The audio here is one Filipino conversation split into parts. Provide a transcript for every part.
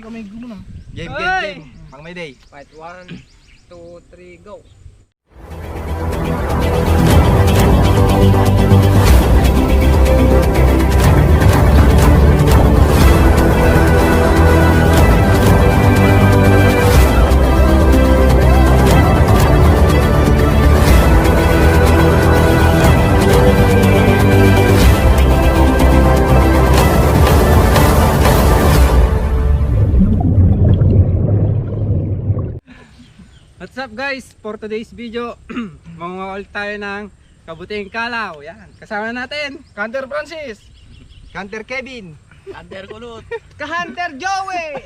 Kamay gulo na. Game, game, game. Pang may day. Fight 1, 2, 3, go. What's up guys? For today's video, mangungaul tayo ng kabuting kalaw. Yan, kasama natin Hunter Francis, Hunter Kevin. Under kulot. Hunter Joey,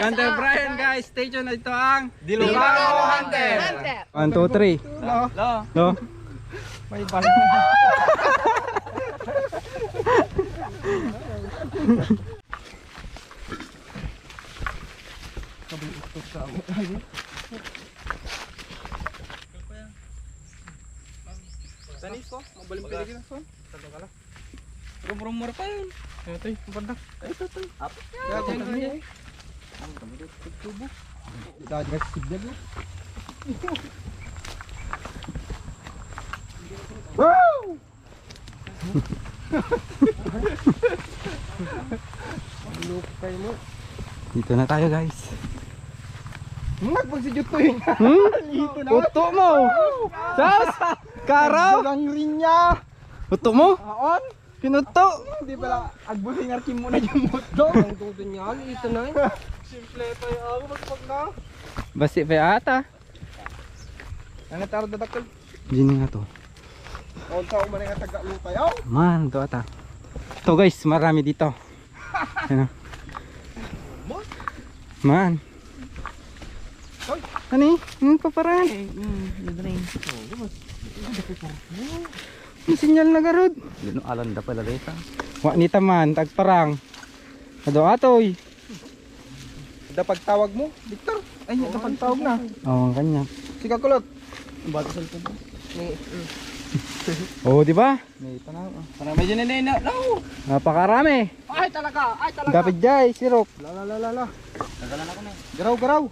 Hunter Brian guys. Stay tuned, ito ang Dilungalo Hunter. 1, 2, 3. Lo. May bala. Tanis ko, mabalim piligi na son. Tadong rumor pa yun. Ito yung pandak. Ito. Up. Dahil guys, sigdal mo. Wow! Lupay mo. Dito na tayo guys. Magpagsidyot ko yun. Dito na. Uto mo. Sas! Karaw! Ang rin niya. Uto mo? Aon? Pinuto. Hindi pala. Agbuling arkim mo na yung muto. Ang tuto niyan, ito na eh. Simple pa yung ako. Magpag na. Basi pa ata. Ano taro dadakal? Gini nga to. All sa umani nga taga-lutay. Man, to ata. To guys, marami dito. Ano? Man. Ano eh? Ano pa paraan? Ang sinyal na garod. Lino alanda pala rita. Wa ni taman, tagparang. Ado atoy. Dapat tawag mo, Victor. Ay, dapat tawag na. Oo, kanya. Sige kulot. Bato sa ito. Oh, di ba? May tanaw. Para medyo na. No. Napakarami. Ay talaga. Gapit jay, sirok. La. Tagalan ako na. Garaw.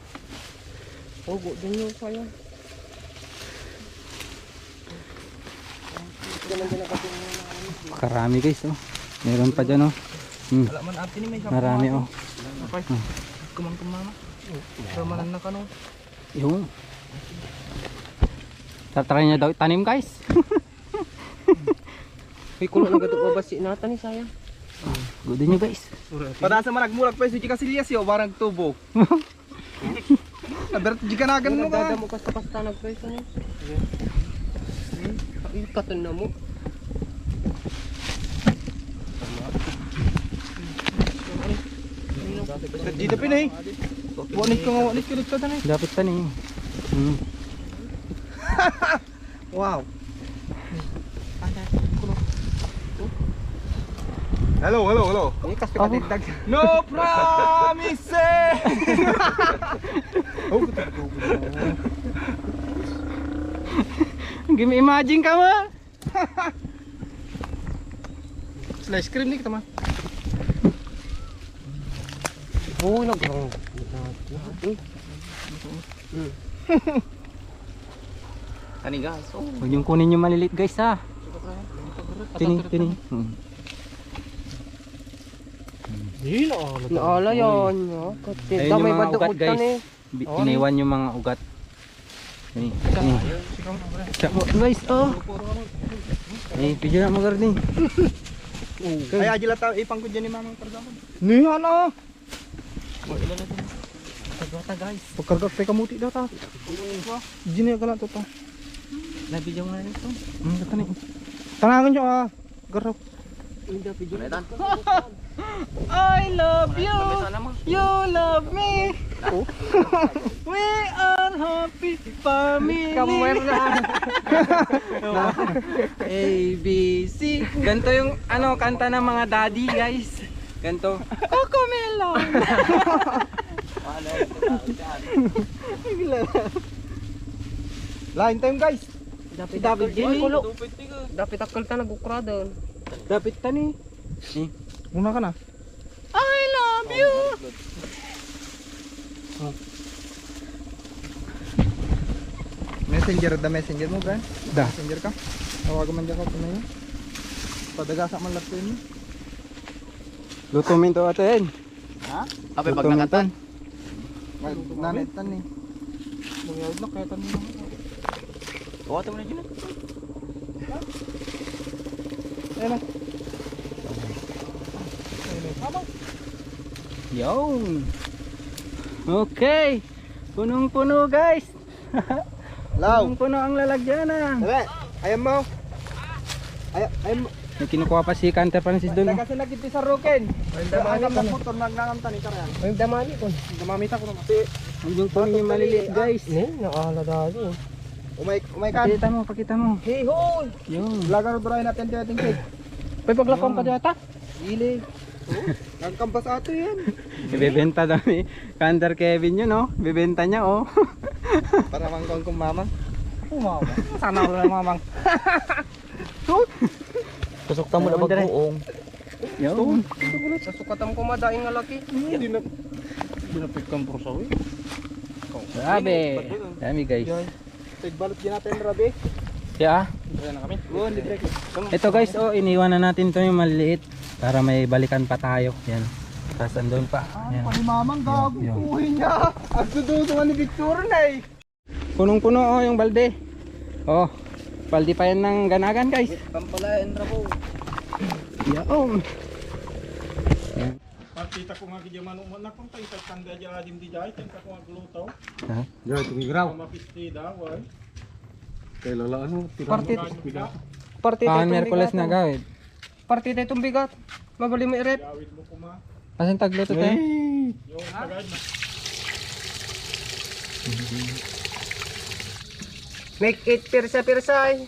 Ogo din yung sayo. Karami guys, oh. Meron pa dyan, oh. Wala man ati ni may siya. Marami, oh. Kumang-kumama. Ramanan na ka no. Yung. Tatry niya daw tanim guys. Uy, kulo na gato babasi nata ni sayang. Good nyo guys. Padasa man nagmurag pa si Kasilyas yo barang tubo. Aber jikanagan mo Dada ka. mo kasta nagpreso niya. Ay, katon na mo. Dito pinay. Wanit ko dito tanay. Dapat tanim. Wow. Hello. Ay, kas ka dindag. No promise. Give me imagine ka mo. Slice cream ni kita mah. Oh, nagrang. Ani guys. Oh. Huwag yung kunin yung malilit guys ha. Tini. Naala yan. Kasi Ayun damay yung mga badok ugat utan eh. guys. Iniwan yung mga ugat. Tini. Guys, oh. Video na magar ni. Ay ajila ta ipang ko diyan ni mamang tardaman. Ni ano? Tagwata guys. Pagkarga kay kamuti daw ta. Gini ka lang to ta. Na video nga nito. Kata ni. Tanangan nyo ah. Garap. I love you. You love me. We are happy family. Kamuwer na. A, B, C. Ganto yung ano kanta ng mga daddy guys. Ganto. Cocomelon. Lain time guys. Dapat Jimmy. Dapat akal ta nagukradon. Dapat tani. Una ka na. I love you. the messenger mo, Bran? Da. Messenger ka? Tawagan man dyan ka puno yun. Padagasa man lang yun. Luto min to atin. Ha? Ape Luto min tan. Nanitan eh. Mangyawid na kaya tanong mo. Kuha mo na dyan. Ayun na. Yun. Okay. Punong-puno guys. Law. Punong-puno ang lalagyanan. Dali. Ayam mo. Ayam mo. May kinukuha pa si Canter Francis doon. Kasi nagiti sa rukin. Ayam na puto. Nagnangam tani ka yan. May damani ko. Gamamita ko naman. Yung puno yung maliliit guys. Naala dali. Umay kan. Pakita mo. Hey, hoy! Yun. Vlogger bro natin ating cake. May paglakong ka data? Ili. Nagkampas ato yan. Ibebenta daw ni Canter Kevin yun oh. Bibenta niya oh. Para mangkong kong mamang. Ako mama. Sana ako na mamang. Tusok tamo na bagong. Yun. Sasukatan ko madaing nga laki. Hindi na. Binapit kang prosaw eh. Grabe. Dami guys. Tigbalot din natin rabi. Yeah. Kaya na kami. Oo, libre ko. Ito guys, oh, iniwan na natin to yung maliliit para may balikan pa tayo. Yan. Tapos andun pa. Yan. Mamang gago. Yun. Uwi niya. Ang duduso ni Victor na eh. Punong-puno oh yung balde. Oh, balde pa yan ng ganagan guys. Pampalayan rabo. Yaon. Partita ko nga kaya manuman na kung tayo tanda dyan adim di dyan, tanda ko nga glutaw. Ha? Diyo, tumigraw. Mapisti daw, ay. Kaya lalaan mo. Partita Pahan itong Merkules bigat. na gawid. Partita itong bigat. Mabali mo i-rep. Gawid mo kuma. Kasing tagluto tayo. Yung tagad na. Make it pirsa-pirsay.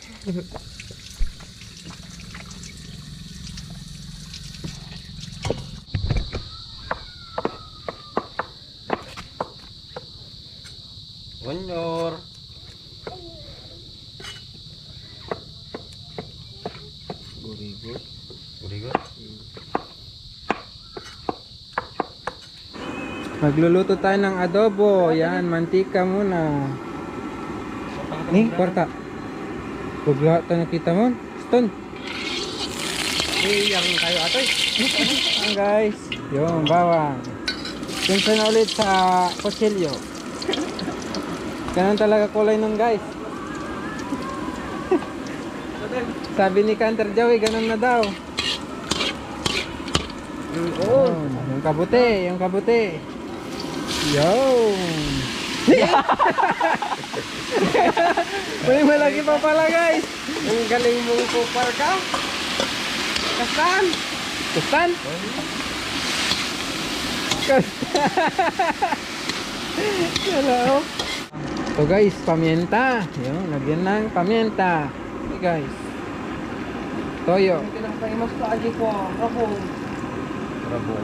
Onyor. Gurigot. Gurigot. Magluluto tayo ng adobo. Yan, mantika muna. Ni, kwarta. Huwag lahat tayo nakita mo. Stone. Yang kayo atoy. Ayan guys. Yung bawang. Punta na ulit sa kutsilyo. Ganun talaga kulay nun guys. Sabi ni Canter Joey, ganun na daw. Oo. Yung kabuti, yung kabuti. Yun. May malaki pa pala guys. Ang galing mong kupar ka. Kasan? Kustan? Hello. So guys, pamienta. Yun, lagyan ng pamienta. Okay guys. Toyo. Pinakaimas ka aji ko. Rapong.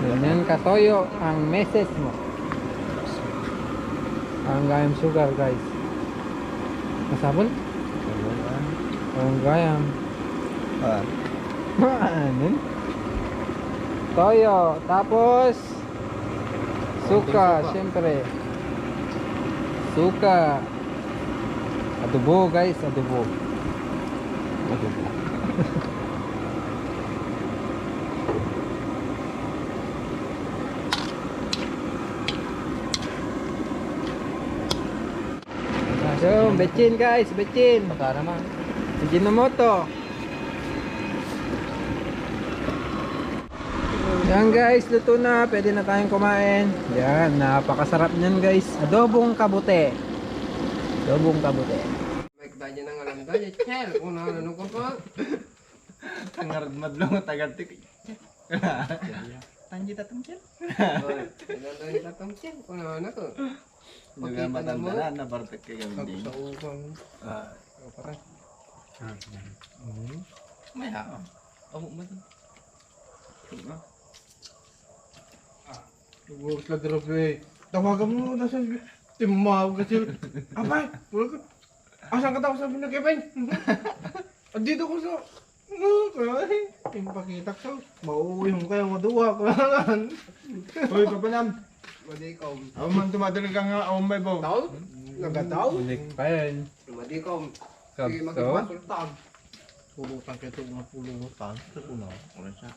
Ganyan katoyo ang meses mo. Ang gayam sugar guys. Masabon? Ang gayam. Ano? Toyo. Tapos suka, syempre. Suka. Adobo guys, adobo. Adobo. So, bechin guys, bechin. Baka naman. Ajinomoto. Yan guys, luto na. Pwede na tayong kumain. Yan, napakasarap niyan guys. Adobong kabute. Adobong kabute. May kanya nang alam kanya. Chel, kung ano ko pa. Tangarad madlong tagantik. Tanji tatang cel. Pinandahin tatang chel. Kung ano ko. Juga matanda na bartek kay Ako gabi. sa upang. Parang. May ha. Oh, mati. Huwag ka grabe. Tawagan mo na sa timawag kasi. Abay, wala ka. Asan ka tao sabi na Kevin? Dito ko sa... Impakita ko. Mauwi mo kayo maduwa ko. Hoy, papanam. Madi ikaw. Ako man tumadalang ka nga, ako may baw. Tao? Nagataw? Unik pa yan. Madi Di ko. Sabso. Sige, magpasultan. Pulutan kayo ito mga pulutan. Ito po na. Oran siya.